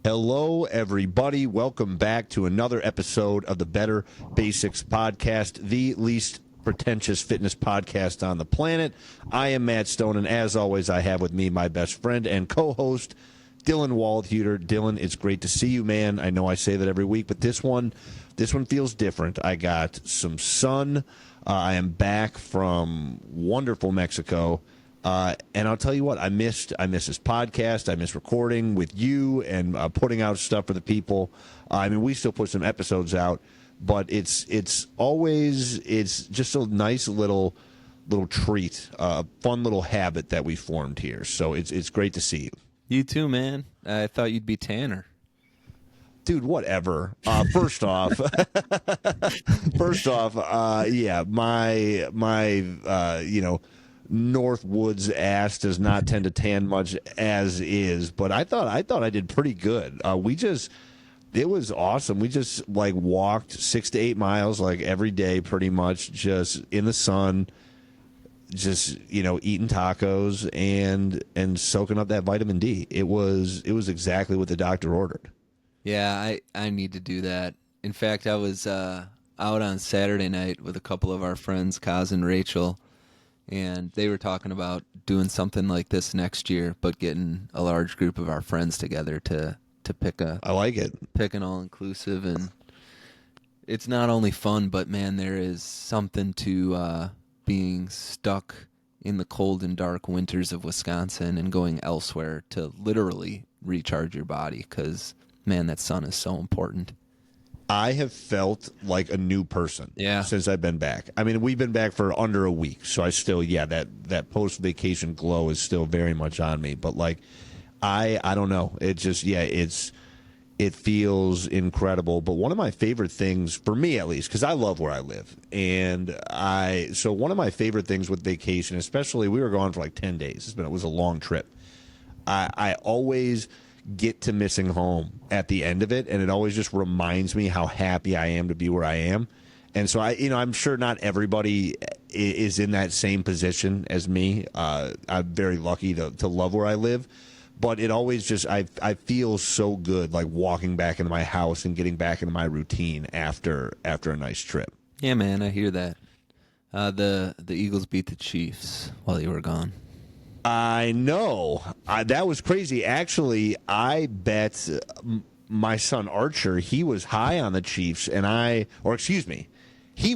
Hello, everybody. Welcome back to another episode of the Better Basics Podcast, the least pretentious fitness podcast on the planet. I am Matt Stone, and as always, I have with me my best friend and co-host, Dylan Waldhuter. Dylan, it's great to see you, man. I know I say that every week, but this one feels different. I got some sun. I am back from wonderful Mexico. And I'll tell you what, I missed this podcast. I miss recording with you and putting out stuff for the people. I mean, we still put some episodes out, but it's just a nice little treat, a fun little habit that we formed here. So it's great to see you. You too, man. I thought you'd be tanner. Dude, whatever. First off, yeah, my North Woods ass does not tend to tan much as is, but I thought I did pretty good. It was awesome. We just walked 6 to 8 miles every day, pretty much, just in the sun, just eating tacos and soaking up that vitamin D. It was exactly what the doctor ordered. Yeah, I need to do that. In fact, I was out on Saturday night with a couple of our friends, Kaz and Rachel, and they were talking about doing something like this next year, but getting a large group of our friends together to pick I like it. Pick an all-inclusive. And it's not only fun, but, man, there is something to being stuck in the cold and dark winters of Wisconsin and going elsewhere to literally recharge your body because, man, that sun is so important. I have felt like a new person since I've been back. I mean, we've been back for under a week, so I still, that post-vacation glow is still very much on me. But, I don't know. It just, it feels incredible. But one of my favorite things, for me at least, because I love where I live, so one of my favorite things with vacation, especially, we were gone for 10 days. It was a long trip. I always get to missing home at the end of it, and it always just reminds me how happy I am to be where I am. And so I'm sure not everybody is in that same position as me. I'm very lucky to love where I live, but it always just I feel so good walking back into my house and getting back into my routine after a nice trip. Yeah, man, I hear that. The Eagles beat the Chiefs while you were gone. I know. That was crazy. Actually, I bet my son Archer, he was high on the Chiefs, he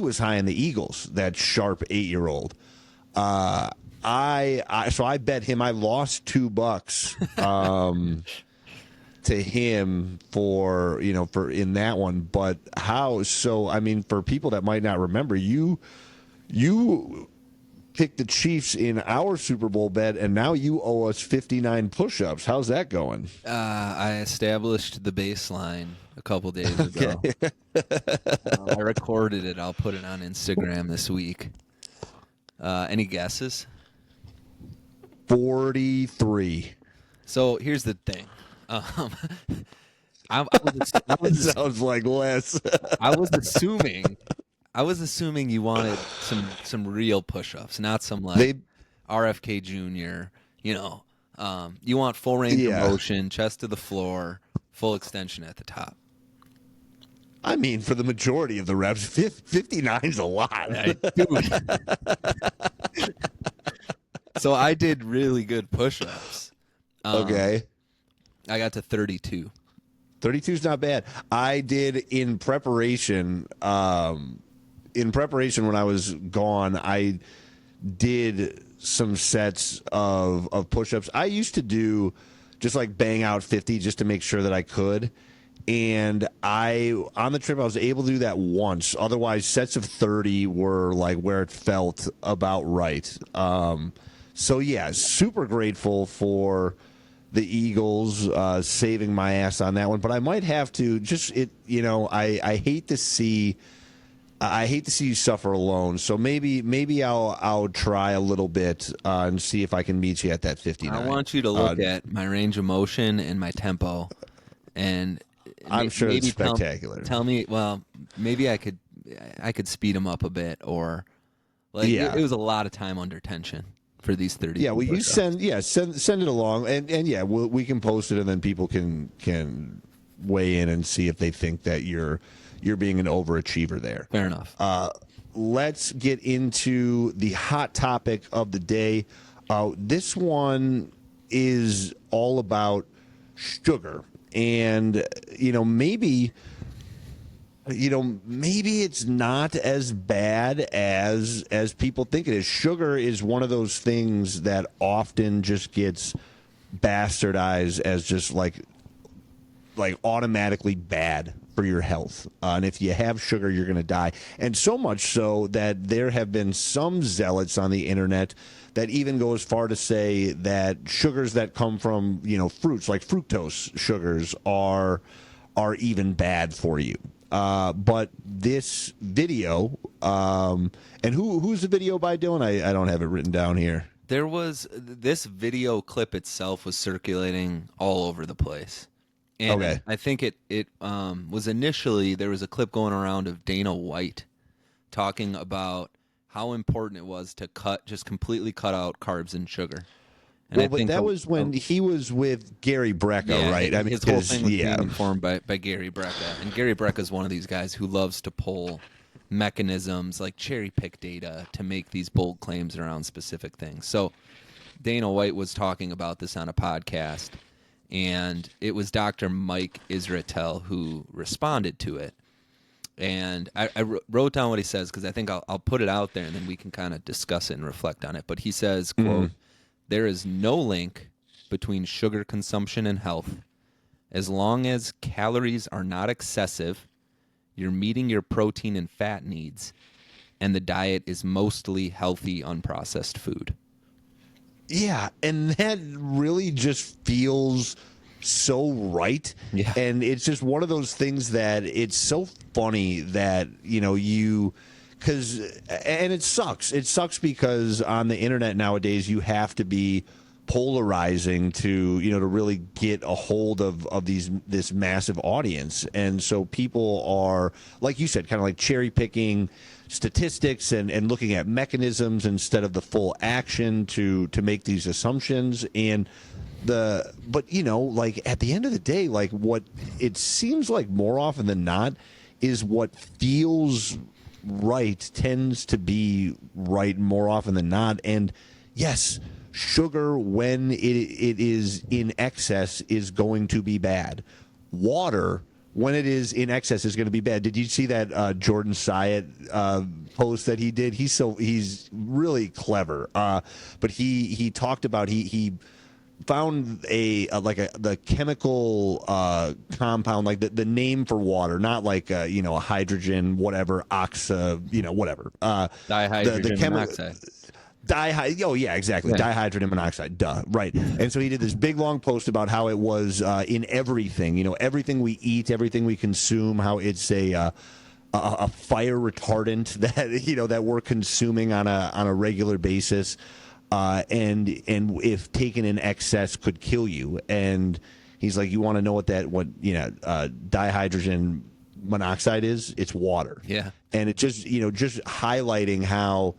was high on the Eagles, that sharp 8-year-old. So I bet him. I lost $2 to him for in that one. But how? So I mean, for people that might not remember, you picked the Chiefs in our Super Bowl bet, and now you owe us 59 push-ups. How's that going? I established the baseline a couple days ago. I recorded it. I'll put it on Instagram this week. Any guesses? 43. So here's the thing. Sounds like less. I was assuming you wanted some real push-ups, not some RFK Jr. You want full range of motion, chest to the floor, full extension at the top. I mean, for the majority of the reps, 59 is a lot. Dude. So I did really good push-ups. Okay. I got to 32. 32 is not bad. I did in preparation. When I was gone, I did some sets of push-ups. I used to do just bang out 50 just to make sure that I could. And on the trip, I was able to do that once. Otherwise, sets of 30 were where it felt about right. So yeah, super grateful for the Eagles saving my ass on that one. But I might have to I hate to see you suffer alone. So maybe I'll try a little bit and see if I can meet you at that 59. I want you to look at my range of motion and my tempo, and I'm sure it's spectacular. Tell me, well, maybe I could speed them up a bit, or it was a lot of time under tension. for these 30. Yeah, well, you send it along, and yeah, we can post it, and then people can weigh in and see if they think that you're being an overachiever there. Fair enough. Let's get into the hot topic of the day. This one is all about sugar, and maybe it's not as bad as people think it is. Sugar is one of those things that often just gets bastardized as just like automatically bad for your health. And if you have sugar, you're going to die. And so much so that there have been some zealots on the internet that even go as far to say that sugars that come from, fruits like fructose sugars are even bad for you. But this video, and who's the video by, Dylan? I don't have it written down here. There was this video clip itself was circulating all over the place. And okay. I think it was initially, there was a clip going around of Dana White talking about how important it was to completely cut out carbs and sugar. And well, but that was when he was with Gary Brecka, right? I mean, his whole thing was being informed by Gary Brecka. And Gary Brecka is one of these guys who loves to pull mechanisms, like cherry pick data, to make these bold claims around specific things. So Dana White was talking about this on a podcast, and it was Dr. Mike Israetel who responded to it. And I wrote down what he says because I think I'll put it out there, and then we can kind of discuss it and reflect on it. But he says, quote, "There is no link between sugar consumption and health. As long as calories are not excessive, you're meeting your protein and fat needs, and the diet is mostly healthy, unprocessed food." Yeah, and that really just feels so right. Yeah. And it's just one of those things that it's so funny that, because, and it sucks. It sucks because on the internet nowadays, you have to be polarizing to really get a hold of this massive audience. And so people are, like you said, kind of like cherry picking statistics and looking at mechanisms instead of the full action to make these assumptions. And but at the end of the day, like what it seems like more often than not is what feels right tends to be right more often than not. And yes, sugar, when it is in excess, is going to be bad. Water, when it is in excess, is going to be bad. Did you see that Jordan Syatt post that he did? He's really clever. But he talked about he found the chemical compound, like the name for water, not like a hydrogen whatever whatever dihydrogen monoxide. Oh yeah, exactly. Yeah. Dihydrogen monoxide. Duh. Right. And so he did this big long post about how it was in everything. Everything we eat, everything we consume. How it's a fire retardant that we're consuming on a regular basis, and if taken in excess could kill you. And he's like, you want to know what dihydrogen monoxide is? It's water. Yeah. And it just highlighting how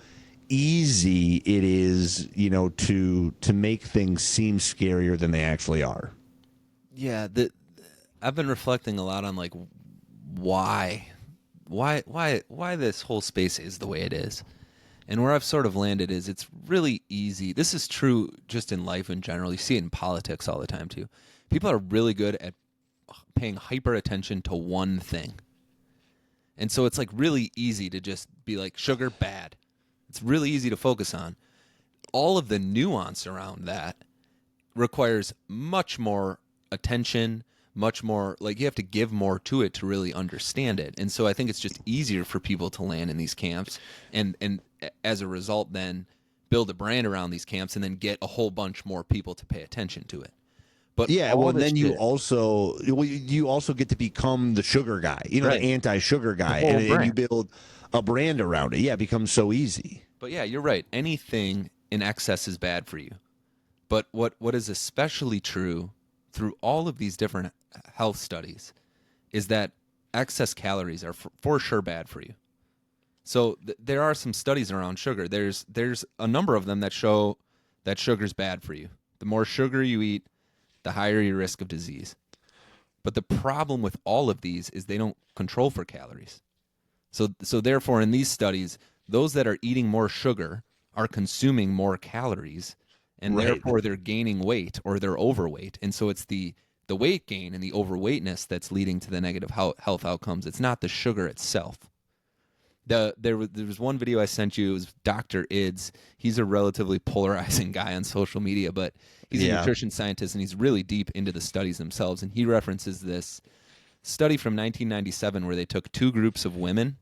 easy it is, to make things seem scarier than they actually are. Yeah, I've been reflecting a lot on like why this whole space is the way it is. And where I've sort of landed is it's really easy. This is true just in life in general. You see it in politics all the time too. People are really good at paying hyper attention to one thing. And so it's like really easy to just be like, sugar, bad. It's really easy to focus on. All of the nuance around that requires much more attention, much more, like you have to give more to it to really understand it. And so I think it's just easier for people to land in these camps and as a result then build a brand around these camps and then get a whole bunch more people to pay attention to it. But yeah, well, then you also get to become the sugar guy, right. The anti-sugar guy, and you build a brand around it. Yeah, it becomes so easy. But yeah, you're right. Anything in excess is bad for you. But what is especially true through all of these different health studies is that excess calories are for sure bad for you. So there are some studies around sugar. There's a number of them that show that sugar's bad for you. The more sugar you eat, the higher your risk of disease. But the problem with all of these is they don't control for calories. So therefore, in these studies, those that are eating more sugar are consuming more calories, and therefore they're gaining weight or they're overweight. And so it's the weight gain and the overweightness that's leading to the negative health outcomes. It's not the sugar itself. There was one video I sent you. It was Dr. Ids. He's a relatively polarizing guy on social media, but he's a nutrition scientist, and he's really deep into the studies themselves. And he references this study from 1997 where they took two groups of women,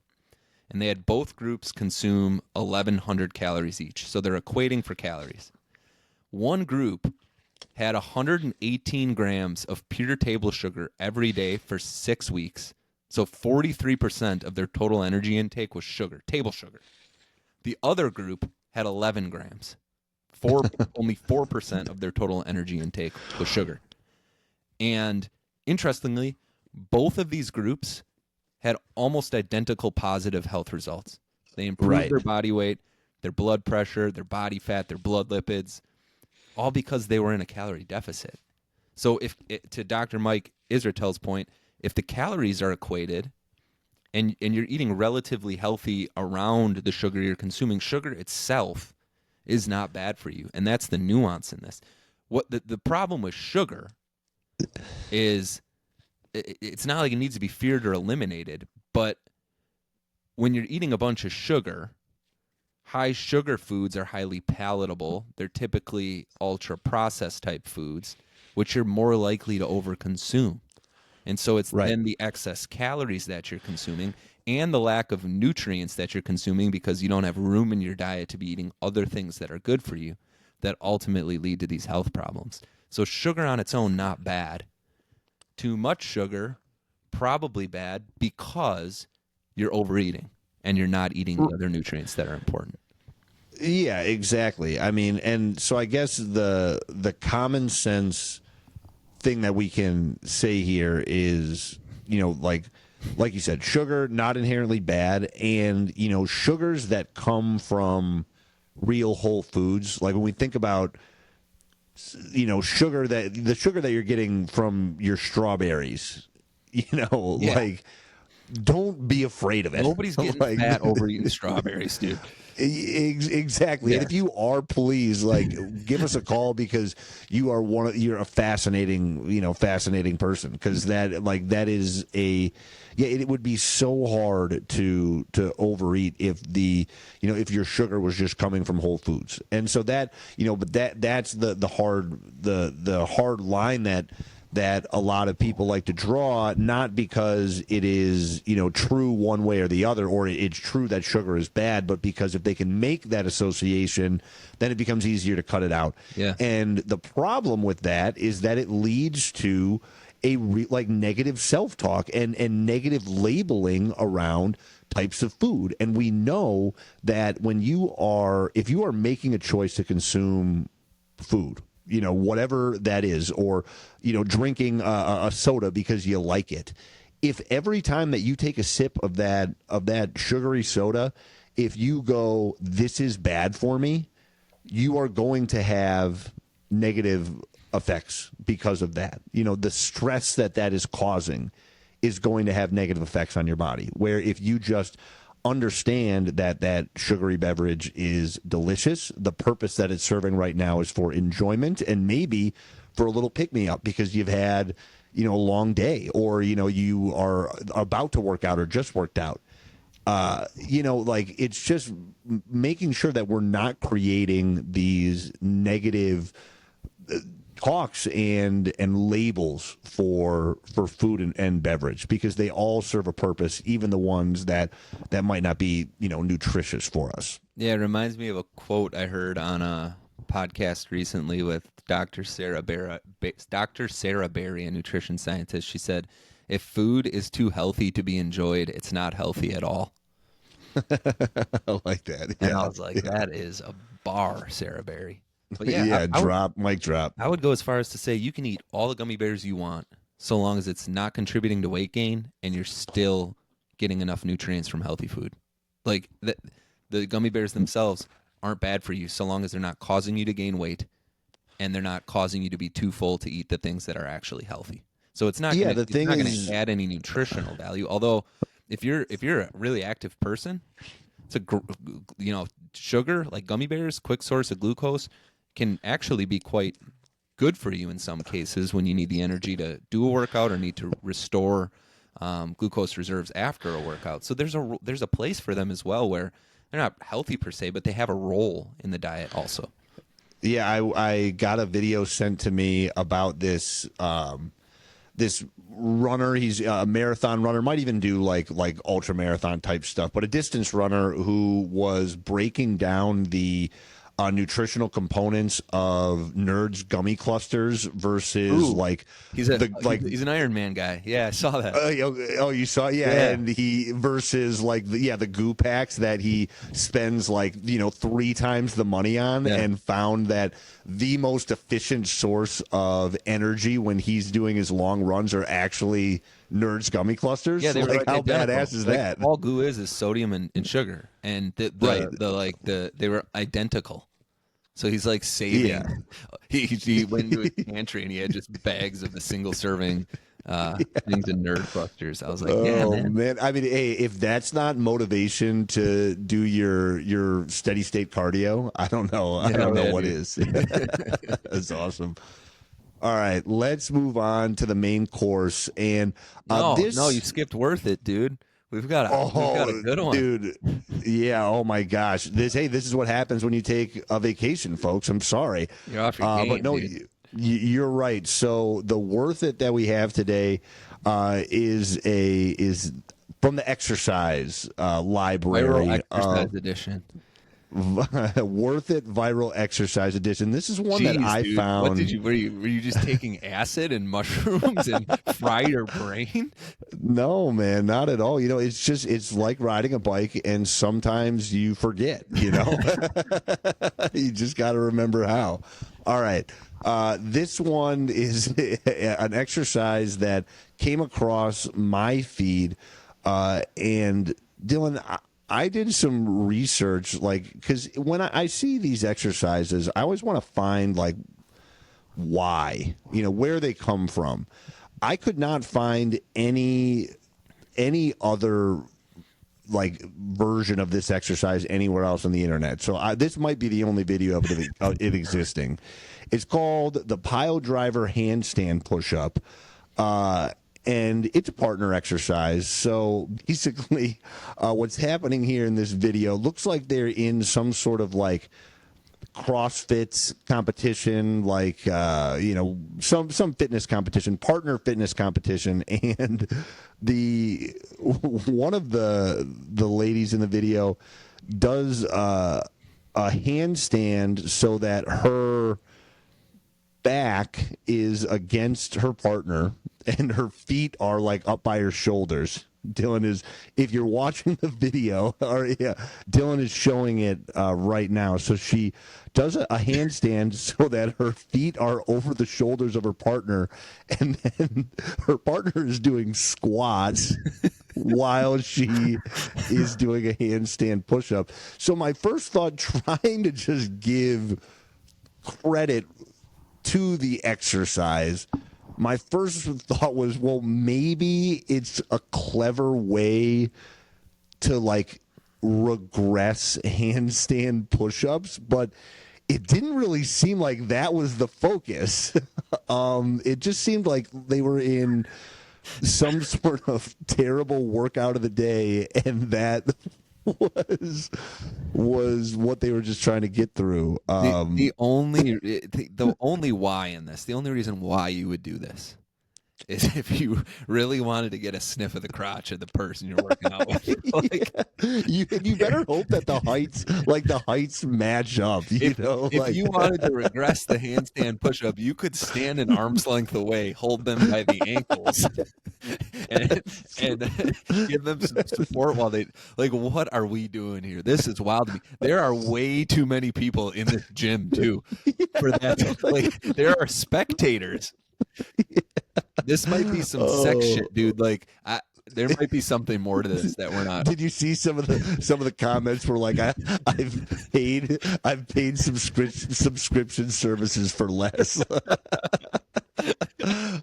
and they had both groups consume 1,100 calories each. So they're equating for calories. One group had 118 grams of pure table sugar every day for 6 weeks. So 43% of their total energy intake was sugar, table sugar. The other group had 11 grams. Only 4% of their total energy intake was sugar. And interestingly, both of these groups had almost identical positive health results. They improved their body weight, their blood pressure, their body fat, their blood lipids, all because they were in a calorie deficit. So to Dr. Mike Israel's point, if the calories are equated and you're eating relatively healthy around the sugar you're consuming, sugar itself is not bad for you. And that's the nuance in this. What the problem with sugar is it's not like it needs to be feared or eliminated, but when you're eating a bunch of sugar, high sugar foods are highly palatable. They're typically ultra processed type foods, which you're more likely to overconsume. And so it's then the excess calories that you're consuming and the lack of nutrients that you're consuming because you don't have room in your diet to be eating other things that are good for you that ultimately lead to these health problems. So sugar on its own, not bad. Too much sugar, probably bad because you're overeating and you're not eating the other nutrients that are important. Yeah, exactly. I mean, and so I guess the common sense thing that we can say here is, like you said, sugar not inherently bad, and sugars that come from real whole foods. Like when we think about the sugar that you're getting from your strawberries, like don't be afraid of it. Nobody's getting fat overeating strawberries, dude. Exactly. And if you are, please give us a call because you're a fascinating person, because that is it would be so hard to overeat if if your sugar was just coming from whole foods. And so that's the hard line that a lot of people like to draw, not because it is, true one way or the other, or it's true that sugar is bad, but because if they can make that association, then it becomes easier to cut it out. Yeah. And the problem with that is that it leads to a negative self-talk and negative labeling around types of food. And we know that if you are making a choice to consume food, whatever that is, or, drinking a soda because you like it. If every time that you take a sip of that sugary soda, if you go, this is bad for me, you are going to have negative effects because of that. The stress that is causing is going to have negative effects on your body. Where if you just understand that sugary beverage is delicious, the purpose that it's serving right now is for enjoyment and maybe for a little pick-me-up because you've had a long day, or you are about to work out or just worked out. It's just making sure that we're not creating these negative talks and labels for food and beverage, because they all serve a purpose, even the ones that might not be nutritious for us. Yeah, it reminds me of a quote I heard on a podcast recently with Dr. Sarah Berry, a nutrition scientist. She said, "If food is too healthy to be enjoyed, it's not healthy at all." I like that. And I was like, that is a bar, Sarah Berry. But yeah, mic drop. I would go as far as to say you can eat all the gummy bears you want, so long as it's not contributing to weight gain and you're still getting enough nutrients from healthy food. Like the gummy bears themselves aren't bad for you so long as they're not causing you to gain weight and they're not causing you to be too full to eat the things that are actually healthy. So it's not going to add any nutritional value. Although if you're a really active person, it's sugar like gummy bears, quick source of glucose, can actually be quite good for you in some cases when you need the energy to do a workout or need to restore glucose reserves after a workout. So there's a place for them as well where they're not healthy per se, but they have a role in the diet also. Yeah, I got a video sent to me about this this runner. He's a marathon runner, might even do like ultra marathon type stuff, but a distance runner who was breaking down the nutritional components of Nerds gummy clusters versus he's an Iron Man guy. Yeah, I saw that. You saw it? Yeah. And he versus the goo packs that he spends 3 times the money on, and found that the most efficient source of energy when he's doing his long runs are actually Nerds gummy clusters. Yeah, they were how badass is that? All goo is sodium and sugar, and they were identical. So he's saving. Yeah. He went into his pantry and he had just bags of the single serving things in Nerd clusters. I was like, yeah, man. I mean, hey, if that's not motivation to do your steady state cardio, I don't know. I don't know what is. That's awesome. All right, let's move on to the main course. And no, you skipped worth it, dude. We've got a good one, dude. Yeah. Oh my gosh. This is what happens when you take a vacation, folks. I'm sorry. You're off your game, but no, you're right. So the worth it that we have today is from the exercise library. Viral exercise edition. Worth it viral exercise edition. This is one that I found. What did you? Were you just taking acid and mushrooms and fry your brain? No, man, not at all. It's like riding a bike, and sometimes you forget. You just got to remember how. All right, this one is an exercise that came across my feed, and Dylan, I did some research, because when I see these exercises, I always want to find, why, where they come from. I could not find any other, version of this exercise anywhere else on the internet. So this might be the only video of it existing. It's called the PilerDriver Handstand Push-Up. And it's a partner exercise. So basically, what's happening here in this video looks like they're in some sort of CrossFit competition, some fitness competition, partner fitness competition, and one of the ladies in the video does a handstand so that her back is against her partner and her feet are up by her shoulders. Dylan is, if you're watching the video, Dylan is showing it right now. So she does a handstand so that her feet are over the shoulders of her partner, and then her partner is doing squats while she is doing a handstand push-up. So my first thought, trying to just give credit to the exercise, my first thought was, well, maybe it's a clever way to regress handstand push-ups, but it didn't really seem like that was the focus. It just seemed like they were in some sort of terrible workout of the day, and that was what they were just trying to get through. The only why in this, the only reason why you would do this is if you really wanted to get a sniff of the crotch of the person you're working out with. You better hope that the heights match up. If you wanted to regress the handstand push-up, you could stand an arm's length away, hold them by the ankles, and give them some support while they what are we doing here? This is wild to me. There are way too many people in this gym too for that. There are spectators. This might be some sex shit, dude. there might be something more to this that we're not. Did you see some of the comments were like, I've paid subscription services for less.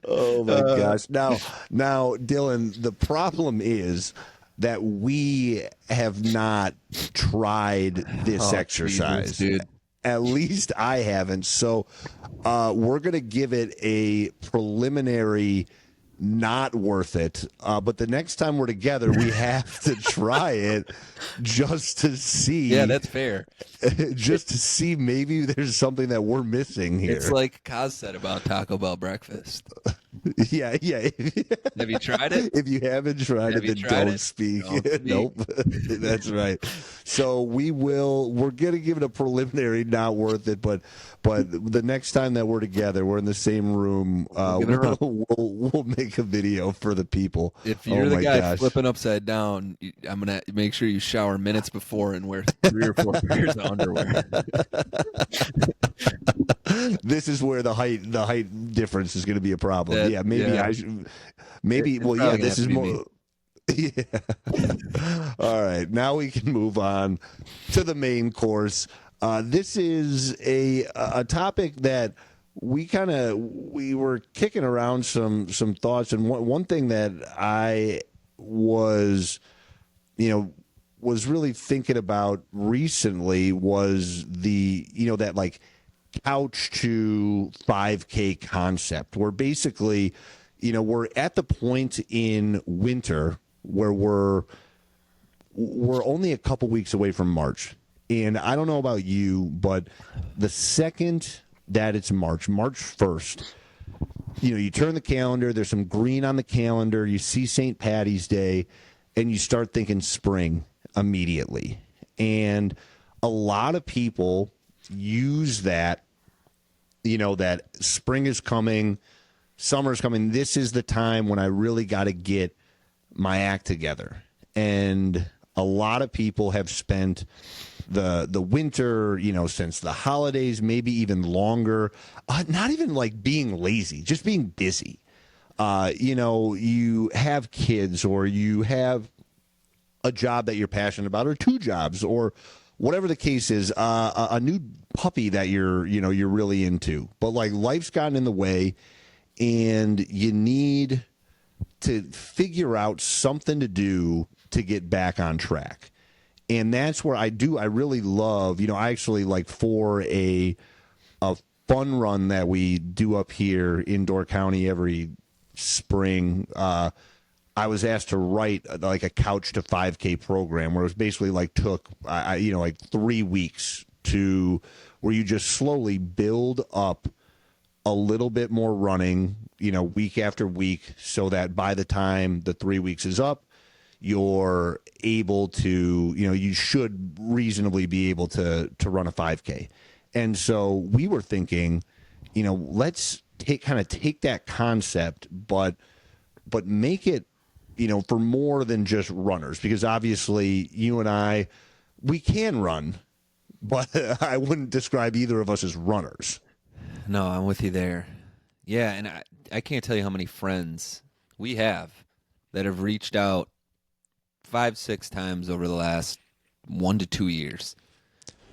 Oh my gosh. Now, Dylan, the problem is that we have not tried this exercise. Jesus, dude. At least I haven't. So we're going to give it a preliminary not worth it. But the next time we're together, we have to try it just to see. Yeah, that's fair. Just to see maybe there's something that we're missing here. It's like Kaz said about Taco Bell breakfast. Yeah. Have you tried it? If you haven't tried it, then don't speak. Nope. That's right. So we're gonna give it a preliminary not worth it, but the next time that we're together, we're in the same room, we'll make a video for the people. If you're the guy flipping upside down, I'm gonna make sure you shower minutes before and wear 3 or 4 pairs of underwear. This is where the height difference is going to be a problem. I should. Maybe. Well, yeah. This is more. Yeah. All right. Now we can move on to the main course. This is a topic that we were kicking around some thoughts, and one thing that I was really thinking about recently was that like couch to 5K concept, where basically, we're at the point in winter where we're only a couple weeks away from March. And I don't know about you, but the second that it's March 1st, you turn the calendar, there's some green on the calendar, you see St. Patty's Day, and you start thinking spring immediately. And a lot of people use that, that spring is coming, summer's coming. This is the time when I really got to get my act together. And a lot of people have spent the winter, since the holidays, maybe even longer, not even like being lazy, just being busy. You have kids, or you have a job that you're passionate about, or 2 jobs, or whatever the case is, a new puppy that you're really into, but like life's gotten in the way, and you need to figure out something to do to get back on track. And that's where I really love, I actually like for a fun run that we do up here in Door County every spring, I was asked to write like a couch to 5K program where it was basically like took, like 3 weeks to where you just slowly build up a little bit more running, week after week, so that by the time the 3 weeks is up, you're able to, you should reasonably be able to run a 5K. And so we were thinking, let's take that concept, but make it, for more than just runners, because obviously you and I, we can run, but I wouldn't describe either of us as runners. No, I'm with you there. Yeah, and I can't tell you how many friends we have that have reached out 5-6 times over the last 1 to 2 years.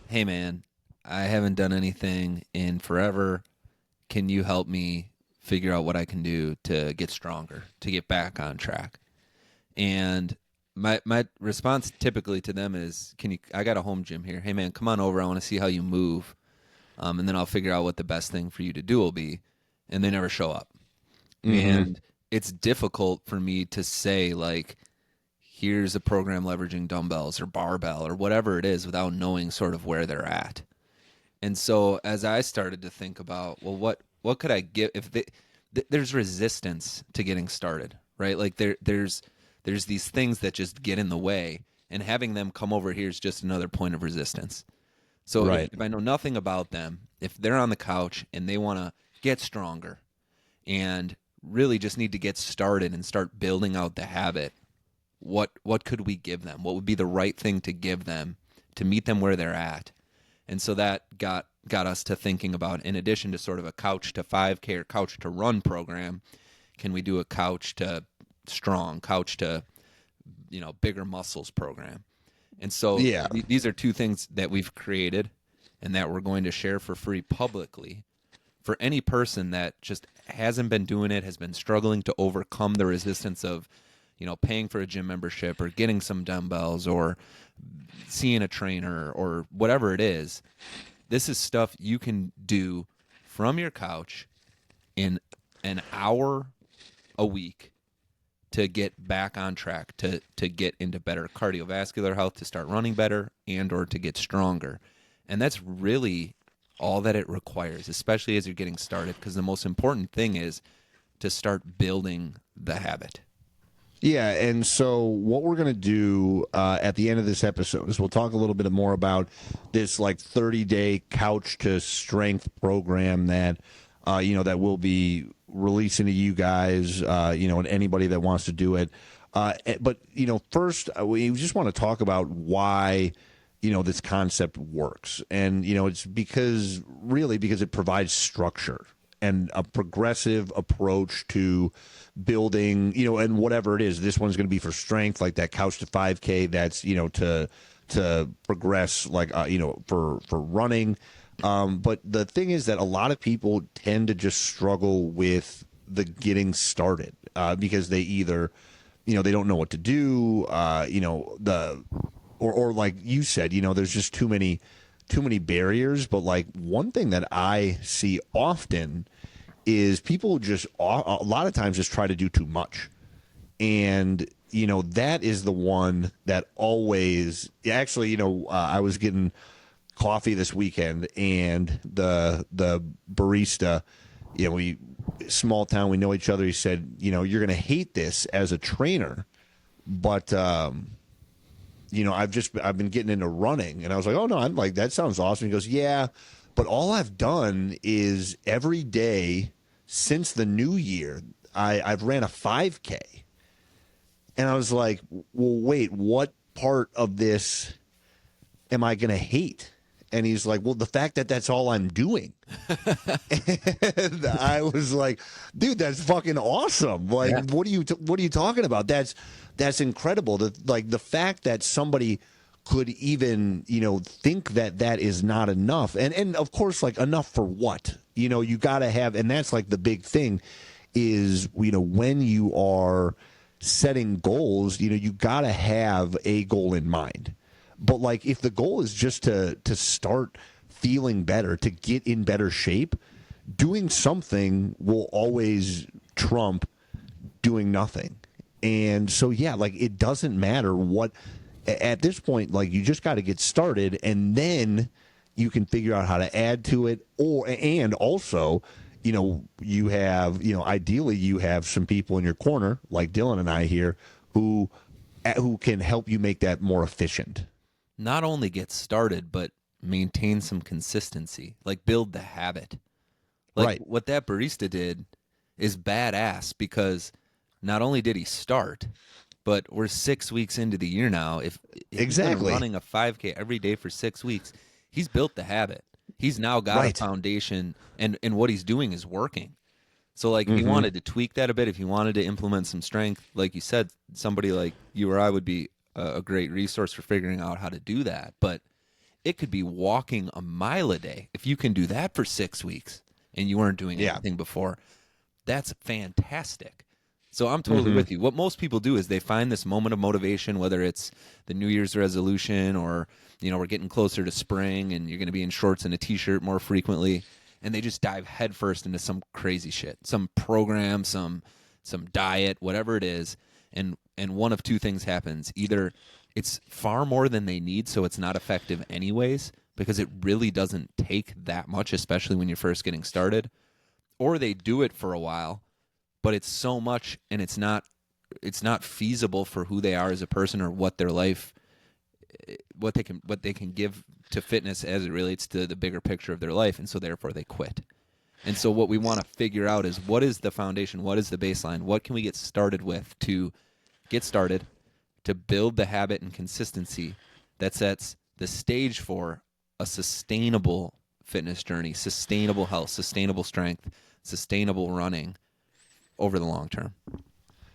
Hey, man, I haven't done anything in forever. Can you help me figure out what I can do to get stronger, to get back on track? And my response typically to them is, I got a home gym here. Hey, man, come on over. I want to see how you move. And then I'll figure out what the best thing for you to do will be. And they never show up. Mm-hmm. And it's difficult for me to say, like, here's a program leveraging dumbbells or barbell or whatever it is without knowing sort of where they're at. And so as I started to think about, well, what could I give if there's resistance to getting started, right? Like there's these things that just get in the way, and having them come over here is just another point of resistance. So right. if I know nothing about them, if they're on the couch and they want to get stronger and really just need to get started and start building out the habit, what could we give them? What would be the right thing to give them to meet them where they're at? And so that got us to thinking about, in addition to sort of a couch to 5K or couch to run program, can we do a couch to strong, couch to, bigger muscles program. And so Yeah. These are two things that we've created and that we're going to share for free publicly for any person that just hasn't been doing it, has been struggling to overcome the resistance of, paying for a gym membership or getting some dumbbells or seeing a trainer or whatever it is. This is stuff you can do from your couch in an hour a week to get back on track, to get into better cardiovascular health, to start running better, and or to get stronger. And that's really all that it requires, especially as you're getting started, because the most important thing is to start building the habit. Yeah, and so what we're going to do at the end of this episode is we'll talk a little bit more about this 30-day couch to strength program that that we'll be releasing to you guys, and anybody that wants to do it. But first we just want to talk about why this concept works, and it's because it provides structure and a progressive approach to building, and whatever it is. This one's going to be for strength, like that couch to 5K. That's to progress, for running. But the thing is that a lot of people tend to just struggle with the getting started because they either, they don't know what to do, or like you said, there's just too many barriers. But one thing that I see often is people just a lot of times just try to do too much. And, that is the one that always actually, I was getting coffee this weekend, and the barista, we small town, we know each other. He said, you're going to hate this as a trainer, but, I've been getting into running. And I was like, oh no, I'm like, that sounds awesome. He goes, yeah, but all I've done is every day since the new year, I've ran a 5K. And I was like, well, wait, what part of this am I going to hate? And he's like, well, the fact that that's all I'm doing. And I was like, dude, that's fucking awesome. Like, yeah. What are you talking about? That's incredible. The fact that somebody could even, think that is not enough. And of course, enough for what? You got to have, and that's the big thing is, when you are setting goals, you got to have a goal in mind. But if the goal is just to start feeling better, to get in better shape, doing something will always trump doing nothing. And so, yeah, it doesn't matter what, at this point, you just got to get started, and then you can figure out how to add to it. And also, you have, ideally you have some people in your corner, like Dylan and I here, who can help you make that more efficient. Not only get started, but maintain some consistency, build the habit. Right. What that barista did is badass, because not only did he start, but we're 6 weeks into the year now. If exactly he's been running a 5K every day for 6 weeks, he's built the habit. He's now got a foundation, and what he's doing is working. So if he wanted to tweak that a bit, if he wanted to implement some strength, like you said, somebody like you or I would be a great resource for figuring out how to do that. But it could be walking a mile a day. If you can do that for 6 weeks and you weren't doing anything before, that's fantastic. So I'm totally with you. What most people do is they find this moment of motivation, whether it's the New Year's resolution or, we're getting closer to spring and you're going to be in shorts and a T-shirt more frequently, and they just dive headfirst into some crazy shit, some program, some diet, whatever it is, and one of two things happens. Either it's far more than they need, so it's not effective anyways, because it really doesn't take that much, especially when you're first getting started, or they do it for a while, but it's so much and it's not feasible for who they are as a person or what their life, what they can give to fitness as it relates to the bigger picture of their life, and so therefore they quit. And so what we want to figure out is, what is the foundation, what is the baseline, what can we get started with to get started, to build the habit and consistency that sets the stage for a sustainable fitness journey, sustainable health, sustainable strength, sustainable running over the long term.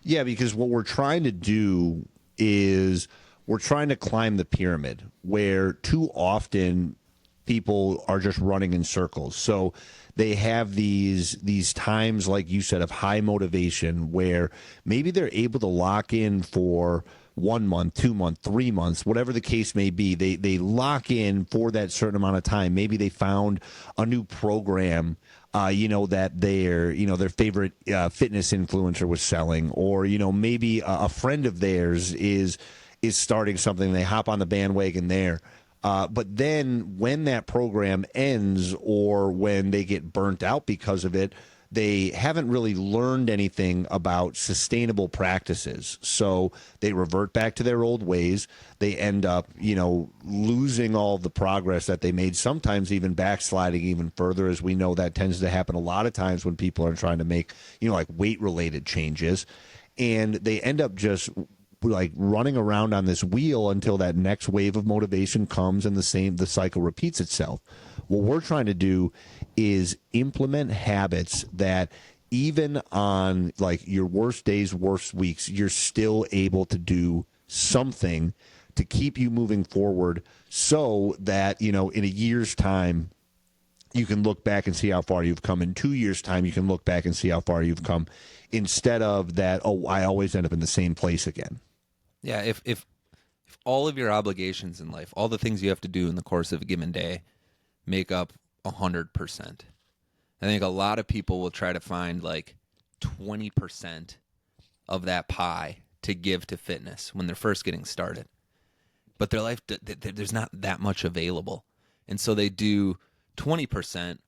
Yeah, because what we're trying to do is we're trying to climb the pyramid where too often people are just running in circles. So they have these times, like you said, of high motivation where maybe they're able to lock in for 1 month, 2 months, 3 months, whatever the case may be. They lock in for that certain amount of time. Maybe they found a new program, that their favorite fitness influencer was selling, or maybe a friend of theirs is starting something. They hop on the bandwagon there. But then when that program ends or when they get burnt out because of it, they haven't really learned anything about sustainable practices. So they revert back to their old ways. They end up, losing all the progress that they made, sometimes even backsliding even further, as we know that tends to happen a lot of times when people are trying to make, like weight-related changes. And they end up just like running around on this wheel until that next wave of motivation comes and the cycle repeats itself. What we're trying to do is implement habits that even on like your worst days, worst weeks, you're still able to do something to keep you moving forward, so that, in a year's time, you can look back and see how far you've come. In 2 years' time, you can look back and see how far you've come, instead of that, I always end up in the same place again. Yeah, if all of your obligations in life, all the things you have to do in the course of a given day, make up 100%, I think a lot of people will try to find like 20% of that pie to give to fitness when they're first getting started. But their life, there's not that much available. And so they do 20%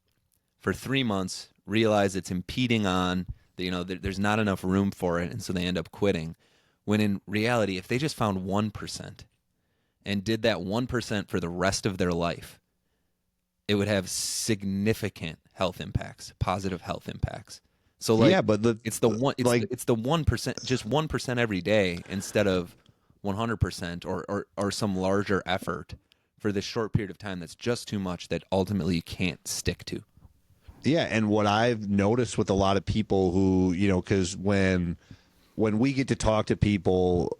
for 3 months, realize it's impeding on, there's not enough room for it, and so they end up quitting. When in reality, if they just found 1% and did that 1% for the rest of their life, it would have significant health impacts, positive health impacts. So like, yeah, but it's the 1%, just 1% every day instead of 100% or some larger effort for this short period of time. That's just too much that ultimately you can't stick to. Yeah, and what I've noticed with a lot of people who, because when we get to talk to people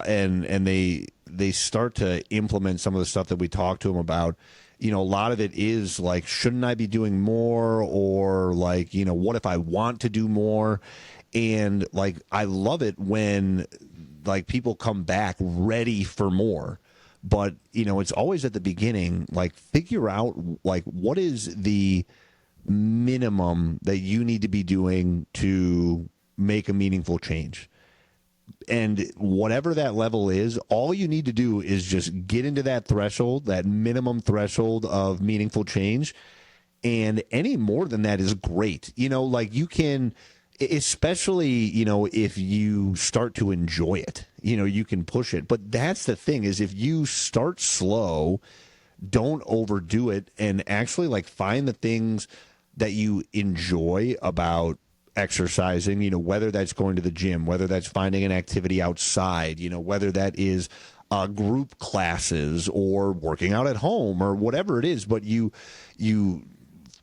and they start to implement some of the stuff that we talk to them about, a lot of it is like, shouldn't I be doing more? Or like, what if I want to do more? And like, I love it when like people come back ready for more. But, it's always at the beginning, like figure out like what is the minimum that you need to be doing to make a meaningful change. And whatever that level is, all you need to do is just get into that threshold, that minimum threshold of meaningful change. And any more than that is great. Like you can, especially, if you start to enjoy it, you can push it. But that's the thing, is if you start slow, don't overdo it, and actually like find the things that you enjoy about exercising, whether that's going to the gym, whether that's finding an activity outside, whether that is group classes or working out at home or whatever it is, but you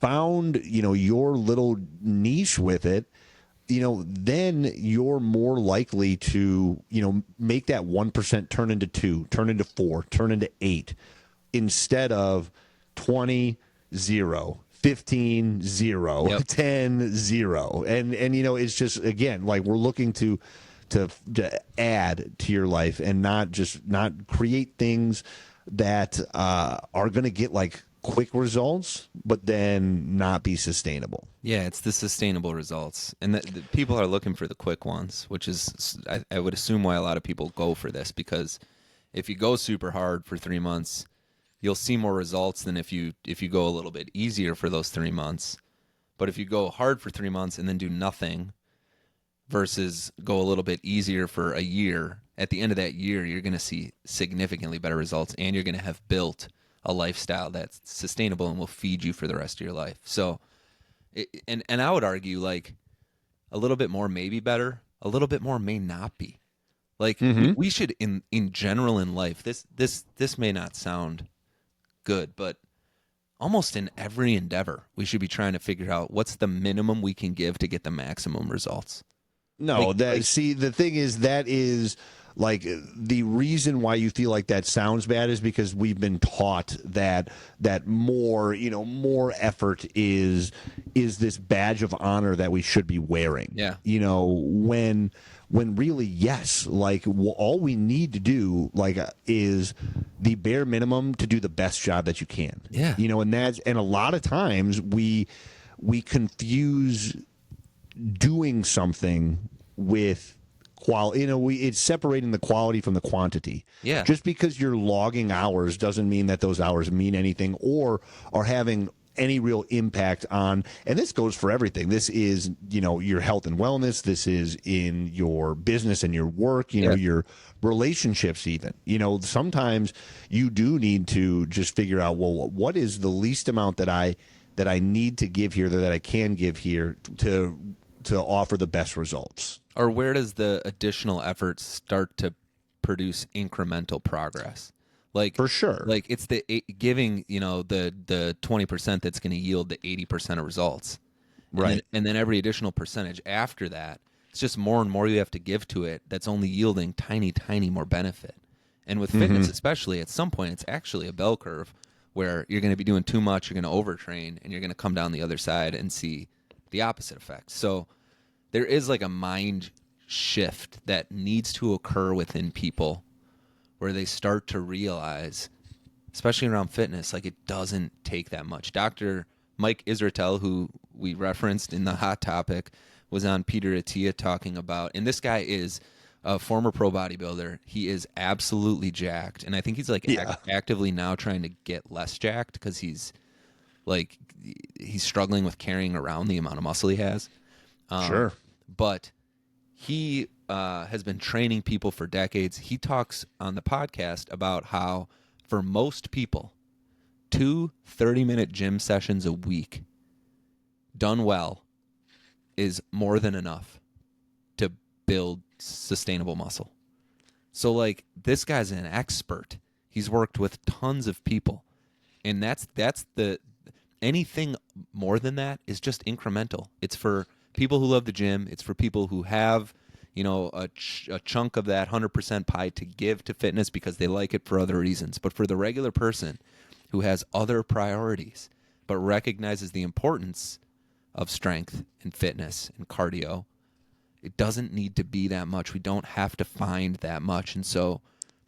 found, your little niche with it, then you're more likely to, make that 1% turn into 2, turn into 4, turn into 8, instead of 20, 0. 15, 0, yep. 10, 0. And it's just, again, like we're looking to add to your life and not create things that are going to get like quick results, but then not be sustainable. Yeah, it's the sustainable results. And the people are looking for the quick ones, which is, I would assume, why a lot of people go for this, because if you go super hard for 3 months, you'll see more results than if you go a little bit easier for those 3 months. But if you go hard for 3 months and then do nothing versus go a little bit easier for a year, at the end of that year, you're going to see significantly better results, and you're going to have built a lifestyle that's sustainable and will feed you for the rest of your life. So, and I would argue like a little bit more may be better, a little bit more may not be. Like we should, in general in life, this may not sound good, but almost in every endeavor, we should be trying to figure out what's the minimum we can give to get the maximum results. No, the thing is, that is like the reason why you feel like that sounds bad is because we've been taught that more, more effort is this badge of honor that we should be wearing. Yeah. When really, yes, like all we need to do is the bare minimum to do the best job that you can. Yeah. And a lot of times we confuse doing something with quality. It's separating the quality from the quantity. Yeah. Just because you're logging hours doesn't mean that those hours mean anything or are having any real impact on, and this goes for everything. This is, your health and wellness. This is in your business and your work, your relationships even. Sometimes you do need to just figure out, well, what is the least amount that I need to give here, that I can give here to offer the best results. Or where does the additional effort start to produce incremental progress? Like, for sure. Like it's the giving, the 20% that's going to yield the 80% of results. Right. And then every additional percentage after that, it's just more and more you have to give to it that's only yielding tiny, tiny more benefit. And with fitness especially, at some point it's actually a bell curve where you're going to be doing too much, you're going to overtrain, and you're going to come down the other side and see the opposite effect. So there is like a mind shift that needs to occur within people where they start to realize, especially around fitness, like it doesn't take that much. Dr. Mike Israetel, who we referenced in the Hot Topic, was on Peter Attia talking about, and this guy is a former pro bodybuilder. He is absolutely jacked, and I think he's actively now trying to get less jacked because he's struggling with carrying around the amount of muscle he has. Sure. But he has been training people for decades. He talks on the podcast about how, for most people, 2 30-minute gym sessions a week done well is more than enough to build sustainable muscle. So, like, this guy's an expert. He's worked with tons of people. And that's the anything more than that is just incremental. It's for people who love the gym. It's for people who have, a chunk of that 100% pie to give to fitness because they like it for other reasons. But for the regular person who has other priorities but recognizes the importance of strength and fitness and cardio, it doesn't need to be that much. We don't have to find that much. And so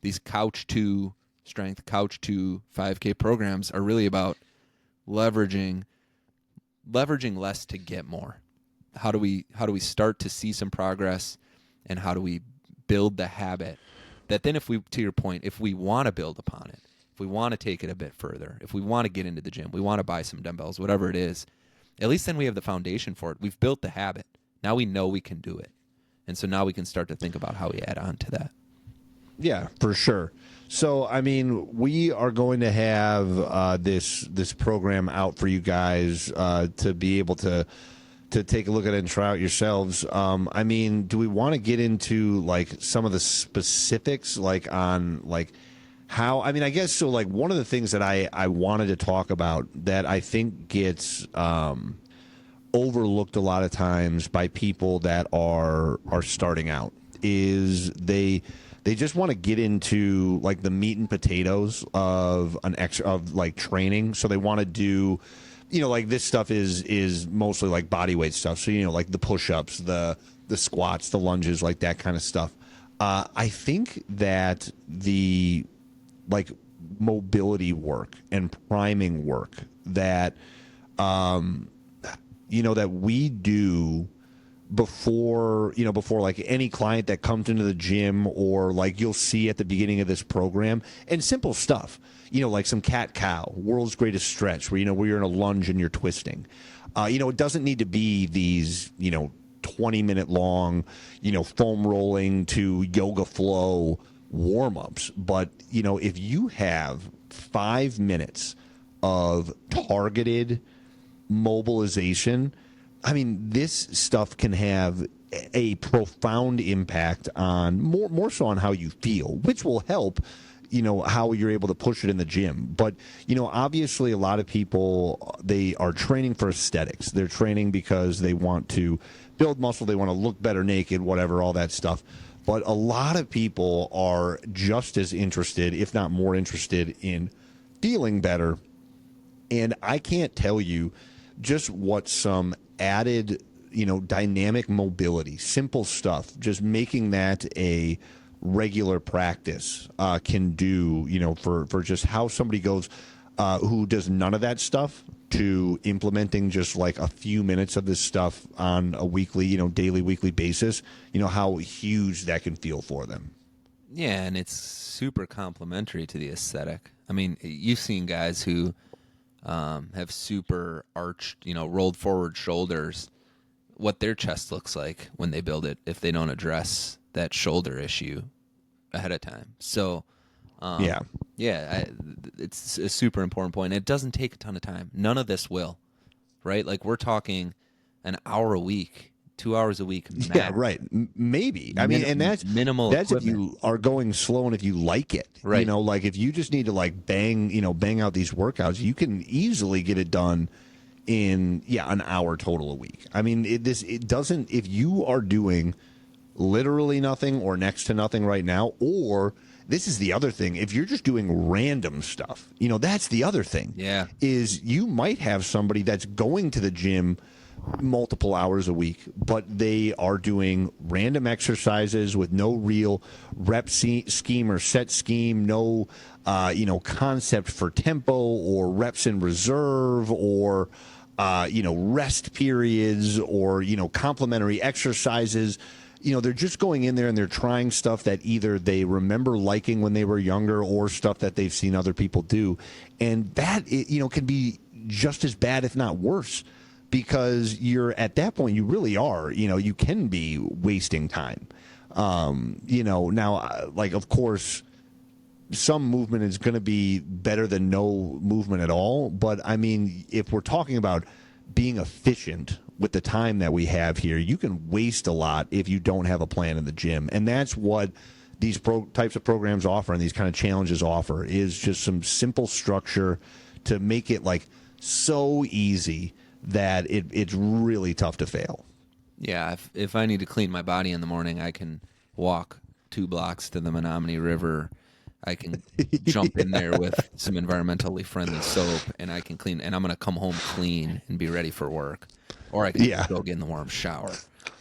these couch to strength, couch to 5K programs are really about leveraging less to get more. How do we start to see some progress, and how do we build the habit that then, to your point, if we want to build upon it, if we want to take it a bit further, if we want to get into the gym, we want to buy some dumbbells, whatever it is, at least then we have the foundation for it. We've built the habit. Now we know we can do it. And so now we can start to think about how we add on to that. Yeah, for sure. So, I mean, we are going to have this program out for you guys to be able to take a look at it and try out yourselves. I mean, do we want to get into like some of the specifics, like on like how? I mean, I guess so. Like one of the things that I wanted to talk about that I think gets overlooked a lot of times by people that are starting out is they just want to get into like the meat and potatoes of like training. So they want to do, like this stuff is mostly like body weight stuff. So, like the push-ups, the squats, the lunges, like that kind of stuff. I think that the like mobility work and priming work that, that we do before like any client that comes into the gym, or like you'll see at the beginning of this program, and simple stuff, like some cat-cow, world's greatest stretch, where, where you're in a lunge and you're twisting. It doesn't need to be these, 20-minute long, foam rolling to yoga flow warm-ups. But, if you have 5 minutes of targeted mobilization, I mean, this stuff can have a profound impact on more so on how you feel, which will help, how you're able to push it in the gym. But, obviously a lot of people, they are training for aesthetics. They're training because they want to build muscle, they want to look better naked, whatever, all that stuff. But a lot of people are just as interested, if not more interested, in feeling better. And I can't tell you just what some added, dynamic mobility, simple stuff, just making that a regular practice can do, for just how somebody goes who does none of that stuff to implementing just like a few minutes of this stuff on a weekly, daily, weekly basis, how huge that can feel for them. Yeah, and it's super complementary to the aesthetic. I mean, you've seen guys who have super arched, rolled forward shoulders, what their chest looks like when they build it if they don't address that shoulder issue ahead of time. So, it's a super important point. It doesn't take a ton of time. None of this will, right? Like we're talking an hour a week, 2 hours a week. Max. Yeah, right. Maybe. I mean, and that's minimal. That's equipment. if you are going slow and if you like it, right? Like if you just need to like bang out these workouts, you can easily get it done in an hour total a week. I mean, it doesn't. If you are doing literally nothing or next to nothing right now, or this is the other thing. If you're just doing random stuff, that's the other thing. Yeah. Is you might have somebody that's going to the gym multiple hours a week, but they are doing random exercises with no real rep scheme or set scheme, no, concept for tempo or reps in reserve or, rest periods or, complementary exercises. They're just going in there and they're trying stuff that either they remember liking when they were younger or stuff that they've seen other people do. And that, can be just as bad, if not worse, because you're at that point, you really are, you can be wasting time. Now, like, of course, some movement is going to be better than no movement at all. But I mean, if we're talking about being efficient with the time that we have here, you can waste a lot if you don't have a plan in the gym. And that's what these types of programs offer and these kind of challenges offer, is just some simple structure to make it like so easy that it's really tough to fail. Yeah, if I need to clean my body in the morning, I can walk 2 blocks to the Menominee River. I can jump in there with some environmentally friendly soap, and I can clean. And I'm going to come home clean and be ready for work. Or I can go get in the warm shower.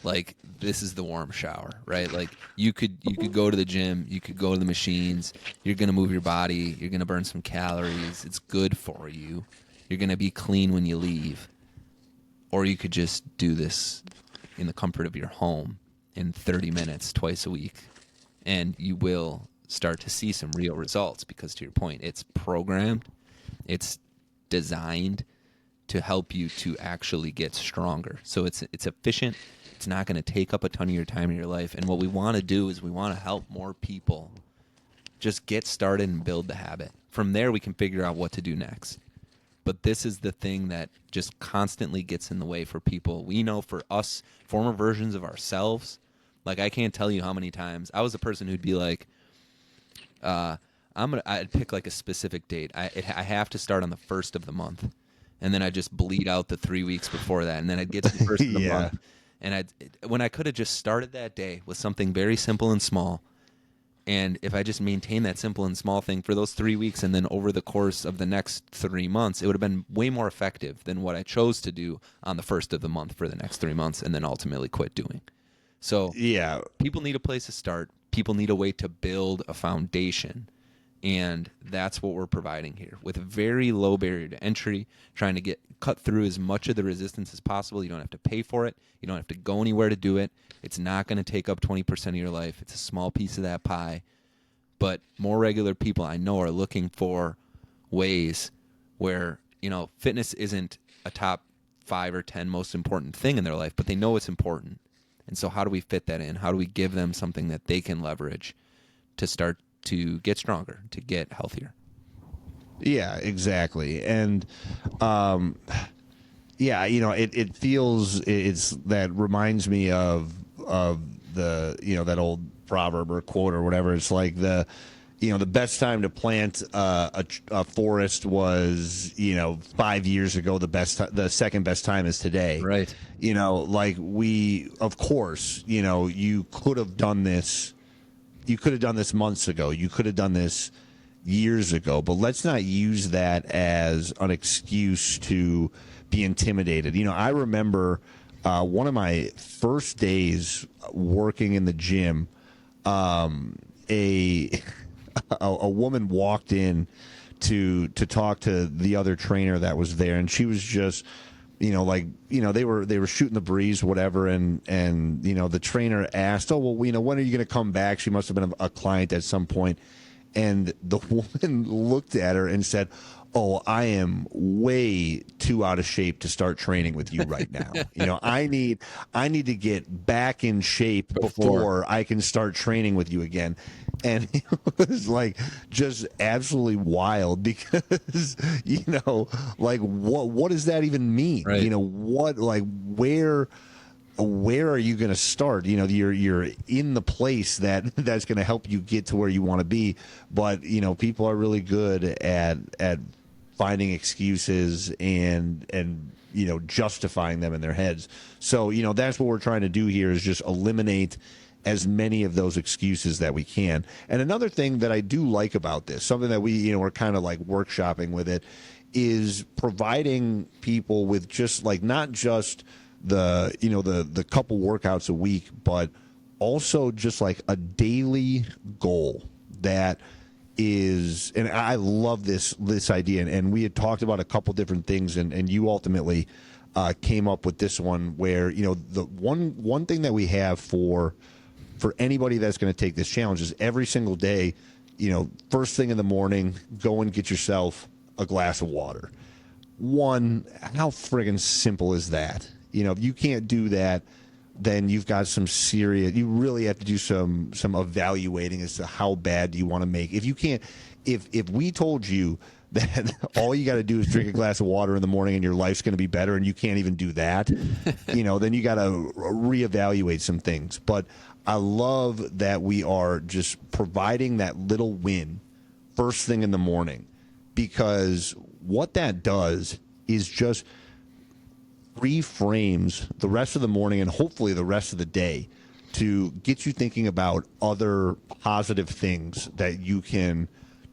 Like, this is the warm shower, right? Like, you could go to the gym, you could go to the machines. You're going to move your body. You're going to burn some calories. It's good for you. You're going to be clean when you leave. Or you could just do this in the comfort of your home in 30 minutes twice a week, and you will start to see some real results because, to your point, it's programmed, it's designed to help you to actually get stronger. So it's efficient. It's not going to take up a ton of your time in your life. And what we want to do is we want to help more people just get started and build the habit. From there, we can figure out what to do next. But this is the thing that just constantly gets in the way for people. We know for us, former versions of ourselves, like I can't tell you how many times I was a person who'd be like, I'd pick like a specific date. I have to start on the 1st of the month, and then I just bleed out the 3 weeks before that, and then I'd get to the 1st of the month, and when I could have just started that day with something very simple and small. And if I just maintain that simple and small thing for those 3 weeks, and then over the course of the next 3 months, it would have been way more effective than what I chose to do on the 1st of the month for the next 3 months and then ultimately quit doing. So people need a place to start. People need a way to build a foundation. And that's what we're providing here with a very low barrier to entry, trying to cut through as much of the resistance as possible. You don't have to pay for it. You don't have to go anywhere to do it. It's not going to take up 20% of your life. It's a small piece of that pie. But more regular people I know are looking for ways where, fitness isn't a top 5 or 10 most important thing in their life, but they know it's important. And so how do we fit that in? How do we give them something that they can leverage to start to get stronger, to get healthier? Yeah, exactly. And, it feels, that reminds me of the, that old proverb or quote or whatever. It's like the best time to plant a forest was 5 years ago. The second best time is today. Right. Like of course, you could have done this. You could have done this months ago. You could have done this years ago. But let's not use that as an excuse to be intimidated. I remember one of my first days working in the gym. A woman walked in to talk to the other trainer that was there, and she was just they were shooting the breeze, whatever, and the trainer asked, oh, well, when are you going to come back? She must have been a client at some point, and the woman looked at her and said, oh, I am way too out of shape to start training with you right now. I need to get back in shape before I can start training with you again. And it was like just absolutely wild because, what does that even mean? Right. Where are you going to start? You're in the place that's going to help you get to where you want to be. But, people are really good at finding excuses and justifying them in their heads. So, that's what we're trying to do here is just eliminate as many of those excuses that we can. And another thing that I do like about this, something that we, we're kind of like workshopping with it, is providing people with just like not just the couple workouts a week, but also just like a daily goal that is, and I love this idea, and we had talked about a couple different things, and you ultimately came up with this one where the one thing that we have for anybody that's going to take this challenge is every single day, first thing in the morning, go and get yourself a glass of water. How friggin' simple is that? If you can't do that, then you've got you really have to do some evaluating as to how bad do you want to make. If you can't, if we told you that all you got to do is drink a glass of water in the morning and your life's going to be better and you can't even do that, then you got to reevaluate some things. But I love that we are just providing that little win first thing in the morning, because what that does is just reframes the rest of the morning and hopefully the rest of the day to get you thinking about other positive things that you can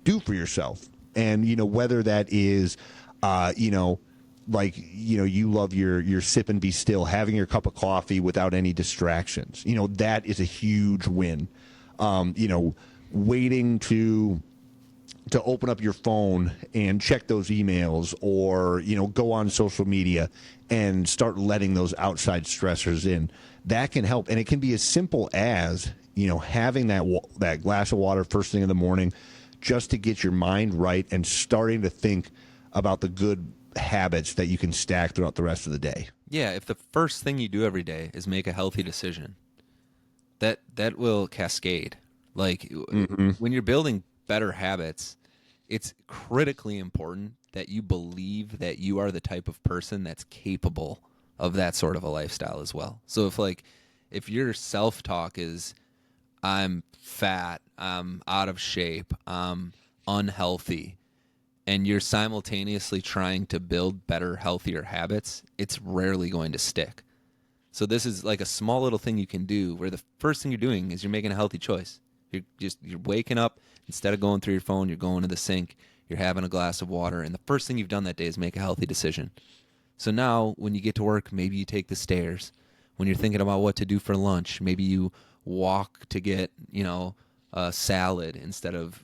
do for yourself. And, whether that is, you love your sip and be still, having your cup of coffee without any distractions. That is a huge win. Waiting to open up your phone and check those emails, or, go on social media and start letting those outside stressors in. That can help. And it can be as simple as, having that glass of water first thing in the morning, just to get your mind right and starting to think about the good habits that you can stack throughout the rest of the day. Yeah, if the first thing you do every day is make a healthy decision, that will cascade. Like when you're building better habits, it's critically important that you believe that you are the type of person that's capable of that sort of a lifestyle as well. So if your self-talk is, I'm fat, I'm out of shape, I'm unhealthy, and you're simultaneously trying to build better, healthier habits, it's rarely going to stick. So this is like a small little thing you can do where the first thing you're doing is you're making a healthy choice. You're waking up, instead of going through your phone, you're going to the sink, you're having a glass of water, and the first thing you've done that day is make a healthy decision. So now when you get to work, maybe you take the stairs. When you're thinking about what to do for lunch, maybe you walk to get, a salad instead of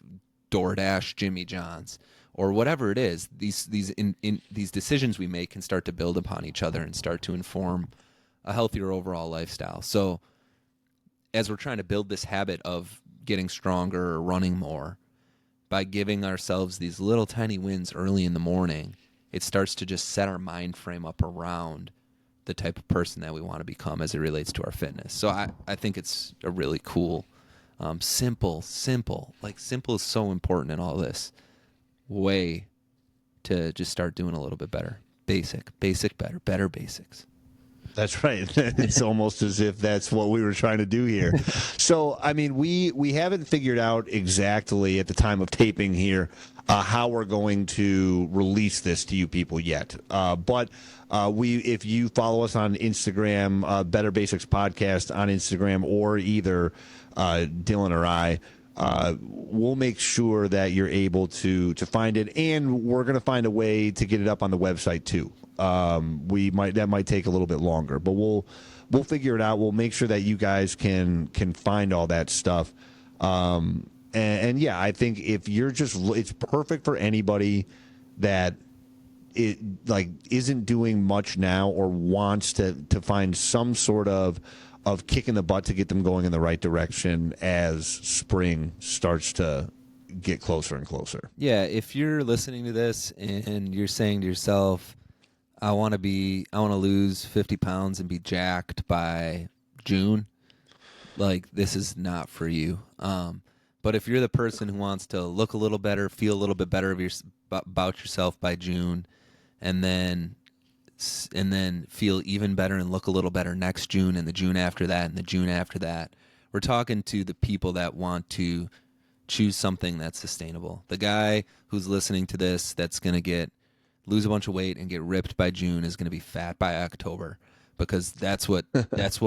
DoorDash Jimmy John's, or whatever it is. These decisions we make can start to build upon each other and start to inform a healthier overall lifestyle. So as we're trying to build this habit of getting stronger or running more, by giving ourselves these little tiny wins early in the morning, it starts to just set our mind frame up around the type of person that we want to become as it relates to our fitness. So I think it's a really cool, simple. Like simple is so important in all this way to just start doing a little bit better. Basic, better basics. That's right. It's almost as if that's what we were trying to do here. So, I mean, we haven't figured out exactly at the time of taping here how we're going to release this to you people yet. But if you follow us on Instagram, Better Basics Podcast on Instagram, or either Dylan or I, we'll make sure that you're able to find it, and we're going to find a way to get it up on the website too. That might take a little bit longer, but we'll figure it out. We'll make sure that you guys can find all that stuff. And yeah, I think if you're it's perfect for anybody that isn't doing much now or wants to find some sort of kick in the butt to get them going in the right direction as spring starts to get closer and closer. Yeah, if you're listening to this and you're saying to yourself, I want to lose 50 pounds and be jacked by June, this is not for you. But if you're the person who wants to look a little better, feel a little bit better about yourself by June, and then feel even better and look a little better next June and the June after that and the June after that, we're talking to the people that want to choose something that's sustainable. The guy who's listening to this that's going to lose a bunch of weight and get ripped by June is going to be fat by October, because that's what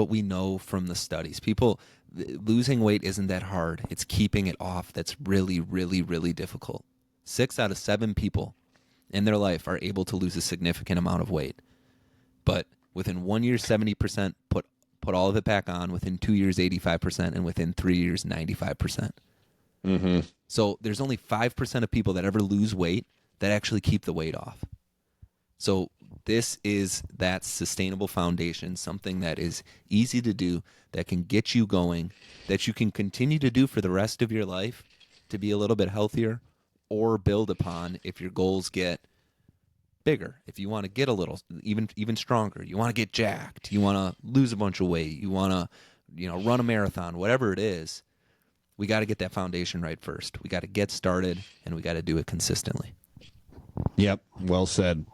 we know from the studies. People, losing weight isn't that hard. It's keeping it off that's really, really, really difficult. 6 out of 7 people in their life are able to lose a significant amount of weight. But within 1 year, 70% put all of it back on. Within 2 years, 85%. And within 3 years, 95%. Mm-hmm. So there's only 5% of people that ever lose weight that actually keep the weight off. So this is that sustainable foundation, something that is easy to do, that can get you going, that you can continue to do for the rest of your life to be a little bit healthier, or build upon if your goals get bigger. If you want to get a little even stronger, you want to get jacked, you want to lose a bunch of weight, you want to run a marathon, whatever it is, we got to get that foundation right first. We got to get started, and we got to do it consistently. Yep, well said.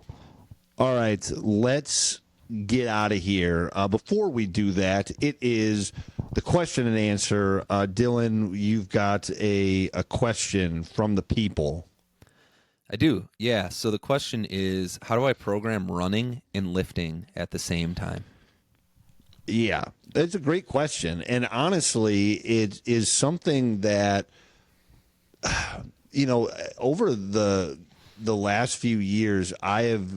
All right, let's get out of here. Before we do that, it is the question and answer. Dylan, you've got a question from the people. I do, yeah. So the question is, how do I program running and lifting at the same time? Yeah, that's a great question. And honestly, it is something that, over the last few years, I have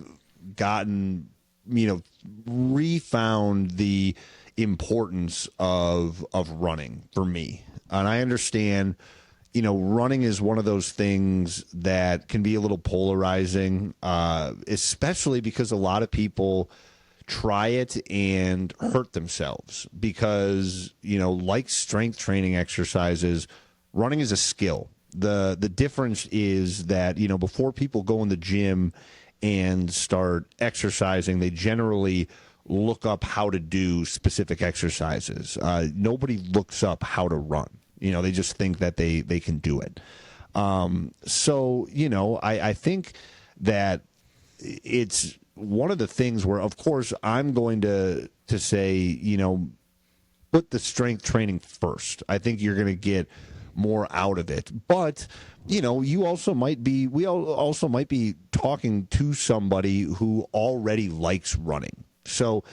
gotten, refound the importance of running for me. And I understand, running is one of those things that can be a little polarizing, especially because a lot of people try it and hurt themselves because, like strength training exercises, running is a skill. The difference is that, before people go in the gym and start exercising, they generally look up how to do specific exercises. Nobody looks up how to run. They just think that they can do it. So, I think that it's one of the things where, of course, I'm going to say, put the strength training first. I think you're going to get more out of it. But, we also might be talking to somebody who already likes running. So,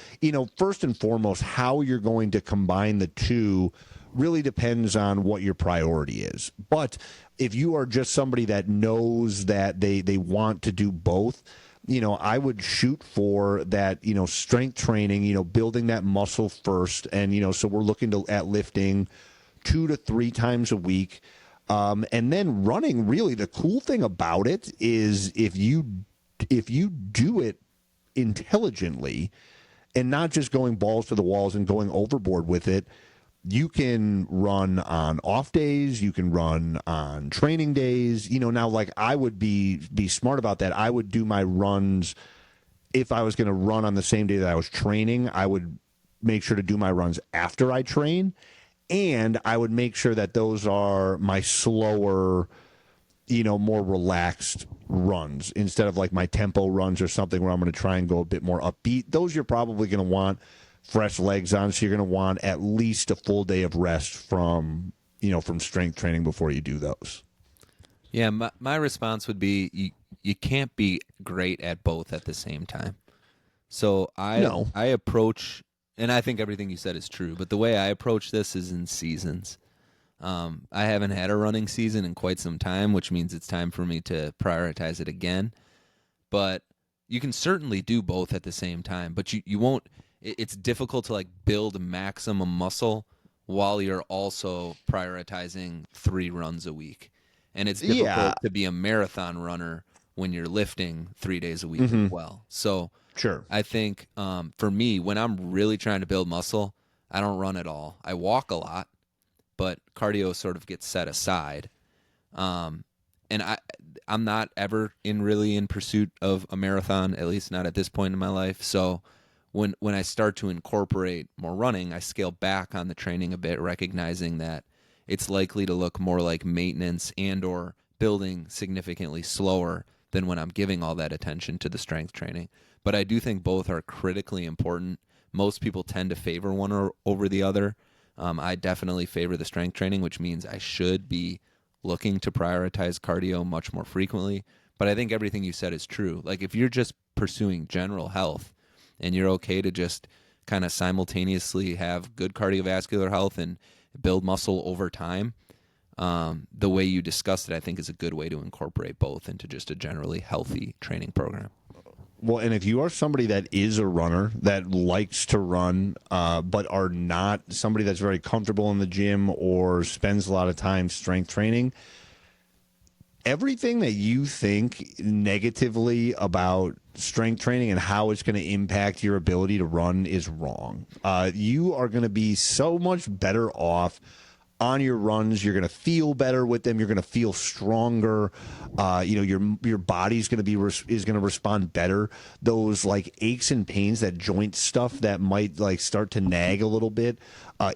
first and foremost, how you're going to combine the two really depends on what your priority is. But if you are just somebody that knows that they want to do both, I would shoot for that, strength training, building that muscle first. And, so we're looking at lifting 2 to 3 times a week. And then running, really, the cool thing about it is if you do it intelligently and not just going balls to the walls and going overboard with it, you can run on off days. You can run on training days. Now, like, I would be smart about that. I would do my runs. If I was going to run on the same day that I was training, I would make sure to do my runs after I train. And I would make sure that those are my slower, more relaxed runs instead of like my tempo runs or something where I'm going to try and go a bit more upbeat. Those you're probably going to want fresh legs on, so you're going to want at least a full day of rest from strength training before you do those. Yeah, my response would be you can't be great at both at the same time. So I approach, and I think everything you said is true, but the way I approach this is in seasons. I haven't had a running season in quite some time, which means it's time for me to prioritize it again. But you can certainly do both at the same time, but you won't. It's difficult to like build maximum muscle while you're also prioritizing 3 runs a week. And it's difficult to be a marathon runner when you're lifting 3 days a week as well. So sure. I think for me, when I'm really trying to build muscle, I don't run at all. I walk a lot, but cardio sort of gets set aside. And I'm not ever really in pursuit of a marathon, at least not at this point in my life. So when I start to incorporate more running, I scale back on the training a bit, recognizing that it's likely to look more like maintenance and or building significantly slower than when I'm giving all that attention to the strength training. But I do think both are critically important. Most people tend to favor one over the other. I definitely favor the strength training, which means I should be looking to prioritize cardio much more frequently. But I think everything you said is true. Like if you're just pursuing general health and you're okay to just kind of simultaneously have good cardiovascular health and build muscle over time, the way you discussed it, I think is a good way to incorporate both into just a generally healthy training program. Well, and if you are somebody that is a runner, that likes to run, but are not somebody that's very comfortable in the gym or spends a lot of time strength training, everything that you think negatively about strength training and how it's going to impact your ability to run is wrong. You are going to be so much better off on your runs. You're going to feel better with them. You're going to feel stronger. Your body's going to is going to respond better. Those like aches and pains, that joint stuff that might like start to nag a little bit.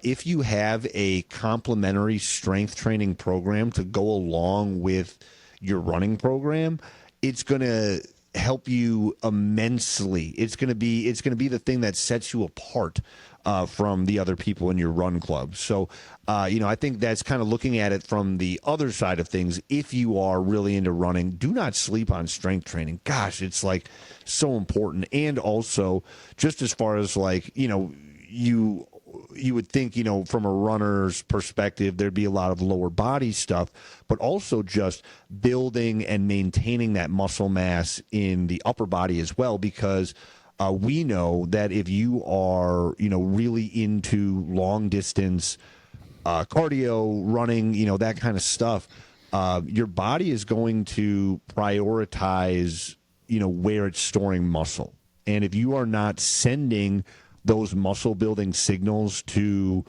If you have a complementary strength training program to go along with your running program, it's going to help you immensely. It's going to be the thing that sets you apart from the other people in your run club. So, I think that's kind of looking at it from the other side of things. If you are really into running, do not sleep on strength training. Gosh, it's like so important. And also, just as far as like, you would think, from a runner's perspective, there'd be a lot of lower body stuff, but also just building and maintaining that muscle mass in the upper body as well, because we know that if you are, really into long distance cardio, running, that kind of stuff, your body is going to prioritize, where it's storing muscle. And if you are not sending those muscle building signals to,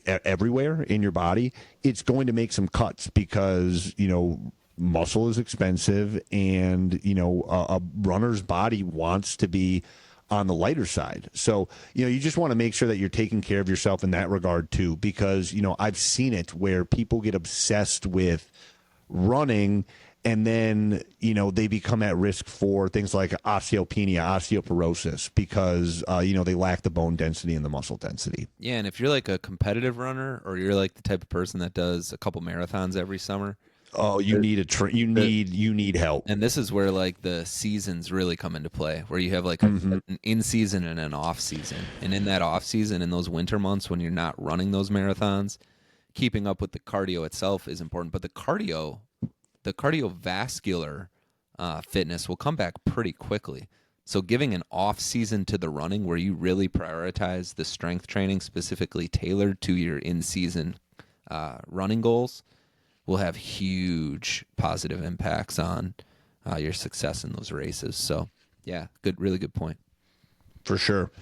everywhere in your body, it's going to make some cuts because, muscle is expensive and, a runner's body wants to be on the lighter side. So, you just want to make sure that you're taking care of yourself in that regard too, because, I've seen it where people get obsessed with running and then, they become at risk for things like osteopenia, osteoporosis, because, they lack the bone density and the muscle density. Yeah, and if you're like a competitive runner or you're like the type of person that does a couple marathons every summer, oh, you need help. And this is where like the seasons really come into play, where you have like an in season and an off season. And in that off season, in those winter months when you're not running those marathons, keeping up with the cardio itself is important. But the cardiovascular fitness will come back pretty quickly. So giving an off season to the running where you really prioritize the strength training specifically tailored to your in season running goals will have huge positive impacts on your success in those races. So yeah, really good point. For sure.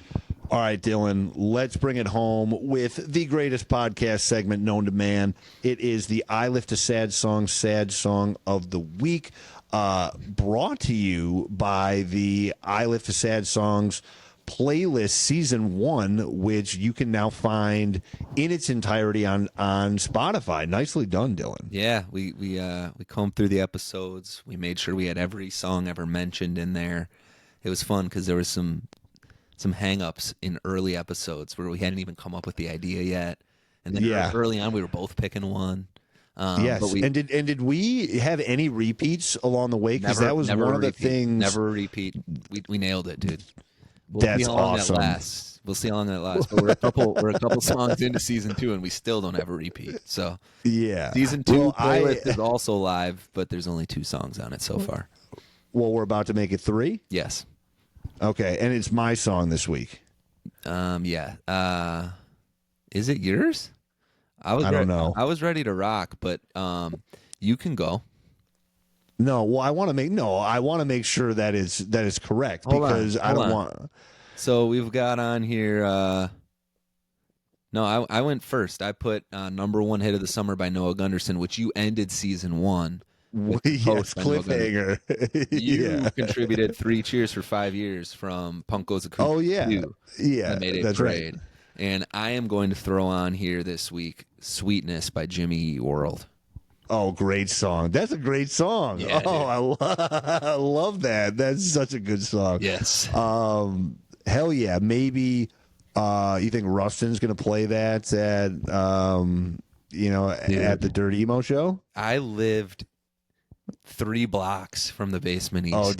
All right, Dylan, let's bring it home with the greatest podcast segment known to man. It is the I Lift a Sad Song of the Week, brought to you by the I Lift a Sad Songs playlist season 1, which you can now find in its entirety on Spotify. Nicely done, Dylan. Yeah, we combed through the episodes. We made sure we had every song ever mentioned in there. It was fun because there was some hang-ups in early episodes where we hadn't even come up with the idea yet. And then early on, we were both picking one. Yes, but did we have any repeats along the way? Because that was one of the things. Never a repeat. We nailed it, dude. That's awesome. We'll see how long that lasts. But we're a couple songs into season 2, and we still don't have a repeat. So yeah, season 2 playlist is also live, but there's only 2 songs on it so far. Well, we're about to make it 3. Yes. Okay, and it's my song this week. Yeah. Is it yours? I don't know. I was ready to rock, but you can go. No, well, I want to make sure that is correct because I don't want. So we've got on here. No, I went first. I put number 1 hit of the summer by Noah Gunderson, which you ended season 1. Yes, cliffhanger. You contributed 3 Cheers for 5 Years from Punk Goes Acoustic. Oh yeah, 2, yeah, that's right. And I am going to throw on here this week "Sweetness" by Jimmy Eat World. Oh, great song! That's a great song. Yeah, I love that. That's such a good song. Yes. Hell yeah. Maybe you think Rustin's going to play that at at the Dirt Emo show? I lived 3 blocks from the Basement East. I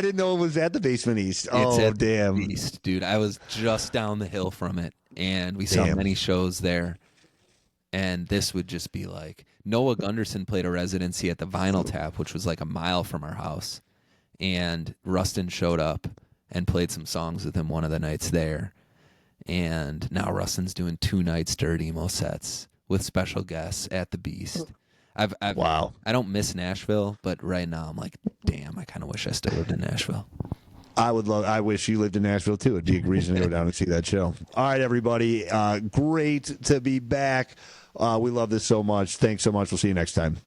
didn't know it was at the Basement East. It's damn. The East, dude. I was just down the hill from it, and we saw many shows there. And this would just be like, Noah Gunderson played a residency at the Vinyl Tap, which was like a mile from our house. And Rustin showed up and played some songs with him one of the nights there. And now Rustin's doing 2 nights Dirt Emo sets with special guests at the Beast. Wow. I don't miss Nashville, but right now I'm like, damn, I kind of wish I still lived in Nashville. I wish you lived in Nashville too. It'd be a reason to go down and see that show. All right, everybody. Great to be back. We love this so much. Thanks so much. We'll see you next time.